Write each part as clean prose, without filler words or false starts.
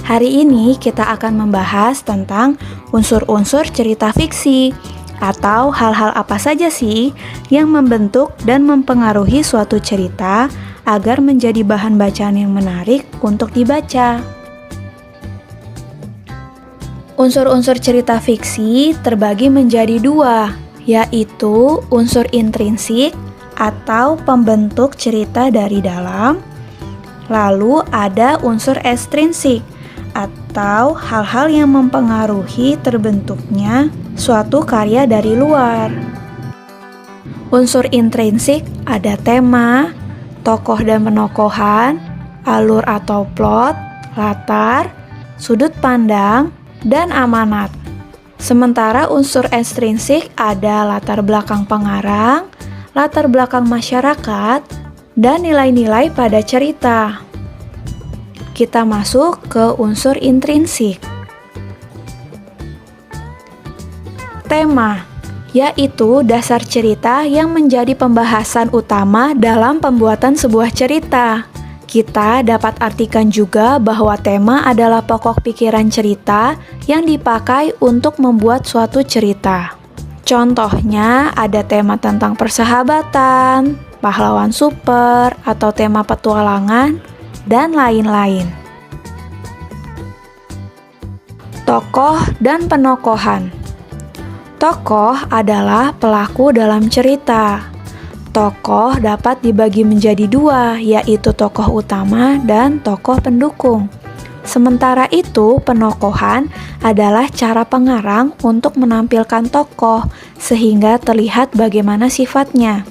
Hari ini kita akan membahas tentang unsur-unsur cerita fiksi atau hal-hal apa saja sih yang membentuk dan mempengaruhi suatu cerita agar menjadi bahan bacaan yang menarik untuk dibaca. Unsur-unsur cerita fiksi terbagi menjadi dua, yaitu unsur intrinsik atau pembentuk cerita dari dalam, lalu ada unsur ekstrinsik atau hal-hal yang mempengaruhi terbentuknya suatu karya dari luar. Unsur intrinsik ada tema, tokoh dan penokohan, alur atau plot, latar, sudut pandang, dan amanat. Sementara unsur ekstrinsik ada latar belakang pengarang, latar belakang masyarakat, dan nilai-nilai pada cerita. Kita masuk ke unsur intrinsik. Tema, yaitu dasar cerita yang menjadi pembahasan utama dalam pembuatan sebuah cerita. Kita dapat artikan juga bahwa tema adalah pokok pikiran cerita yang dipakai untuk membuat suatu cerita. Contohnya ada tema tentang persahabatan, pahlawan super, atau tema petualangan, dan lain-lain. Tokoh dan penokohan. Tokoh adalah pelaku dalam cerita. Tokoh dapat dibagi menjadi dua, yaitu tokoh utama dan tokoh pendukung. Sementara itu, penokohan adalah cara pengarang untuk menampilkan tokoh sehingga terlihat bagaimana sifatnya.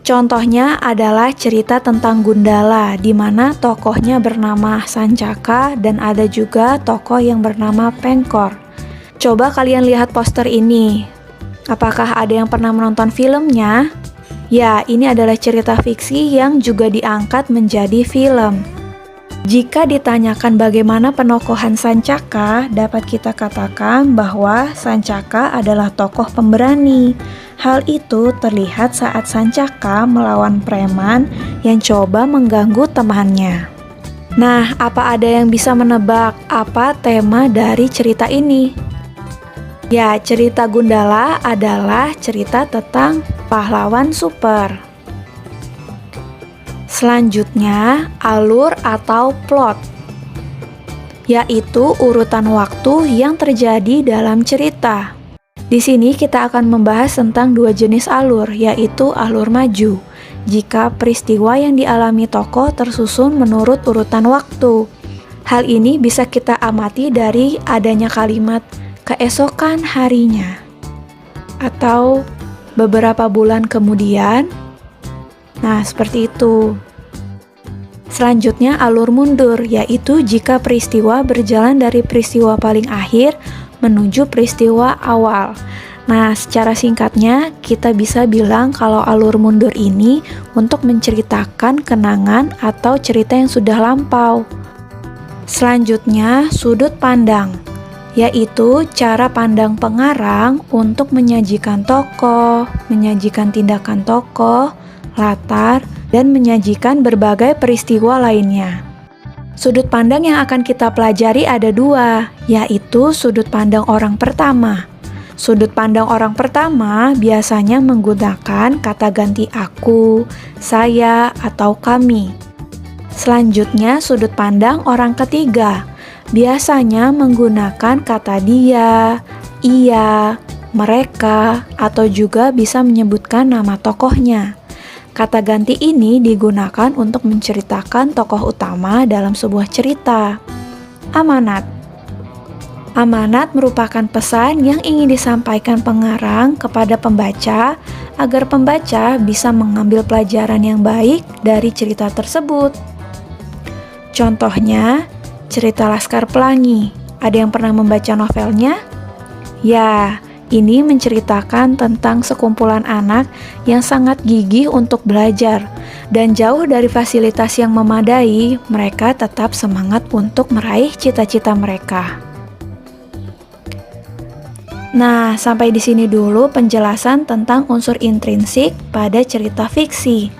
Contohnya adalah cerita tentang Gundala, di mana tokohnya bernama Sancaka dan ada juga tokoh yang bernama Pengkor. Coba kalian lihat poster ini. Apakah ada yang pernah menonton filmnya? Ya, ini adalah cerita fiksi yang juga diangkat menjadi film. Jika ditanyakan bagaimana penokohan Sancaka, dapat kita katakan bahwa Sancaka adalah tokoh pemberani. Hal itu terlihat saat Sancaka melawan preman yang coba mengganggu temannya. Nah, apa ada yang bisa menebak apa tema dari cerita ini? Ya, cerita Gundala adalah cerita tentang pahlawan super. Selanjutnya, alur atau plot, yaitu urutan waktu yang terjadi dalam cerita. Di sini kita akan membahas tentang dua jenis alur, yaitu alur maju. Jika peristiwa yang dialami tokoh tersusun menurut urutan waktu. Hal ini bisa kita amati dari adanya kalimat keesokan harinya atau beberapa bulan kemudian. Nah, seperti itu. Selanjutnya alur mundur, yaitu jika peristiwa berjalan dari peristiwa paling akhir menuju peristiwa awal. Nah, secara singkatnya kita bisa bilang kalau alur mundur ini untuk menceritakan kenangan atau cerita yang sudah lampau. Selanjutnya sudut pandang, yaitu cara pandang pengarang untuk menyajikan tokoh, menyajikan tindakan tokoh, latar, dan menyajikan berbagai peristiwa lainnya. Sudut pandang yang akan kita pelajari ada dua, yaitu sudut pandang orang pertama. Sudut pandang orang pertama biasanya menggunakan kata ganti aku, saya, atau kami. Selanjutnya sudut pandang orang ketiga, biasanya menggunakan kata dia, ia, mereka, atau juga bisa menyebutkan nama tokohnya. Kata ganti ini digunakan untuk menceritakan tokoh utama dalam sebuah cerita. Amanat. Amanat merupakan pesan yang ingin disampaikan pengarang kepada pembaca agar pembaca bisa mengambil pelajaran yang baik dari cerita tersebut. Contohnya, cerita Laskar Pelangi. Ada yang pernah membaca novelnya? Ya, ini menceritakan tentang sekumpulan anak yang sangat gigih untuk belajar. Dan jauh dari fasilitas yang memadai, mereka tetap semangat untuk meraih cita-cita mereka. Nah, sampai di sini dulu penjelasan tentang unsur intrinsik pada cerita fiksi.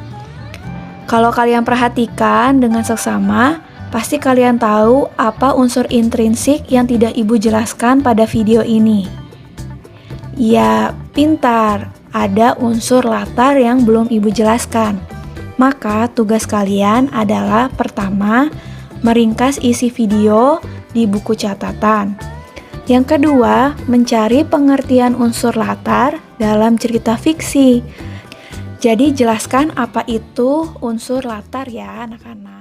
Kalau kalian perhatikan dengan seksama, Pasti kalian tahu apa unsur intrinsik yang tidak Ibu jelaskan pada video ini. Ya, pintar. Ada unsur latar yang belum Ibu jelaskan. Maka tugas kalian adalah pertama, meringkas isi video di buku catatan. Yang kedua, mencari pengertian unsur latar dalam cerita fiksi. Jadi jelaskan apa itu unsur latar ya anak-anak.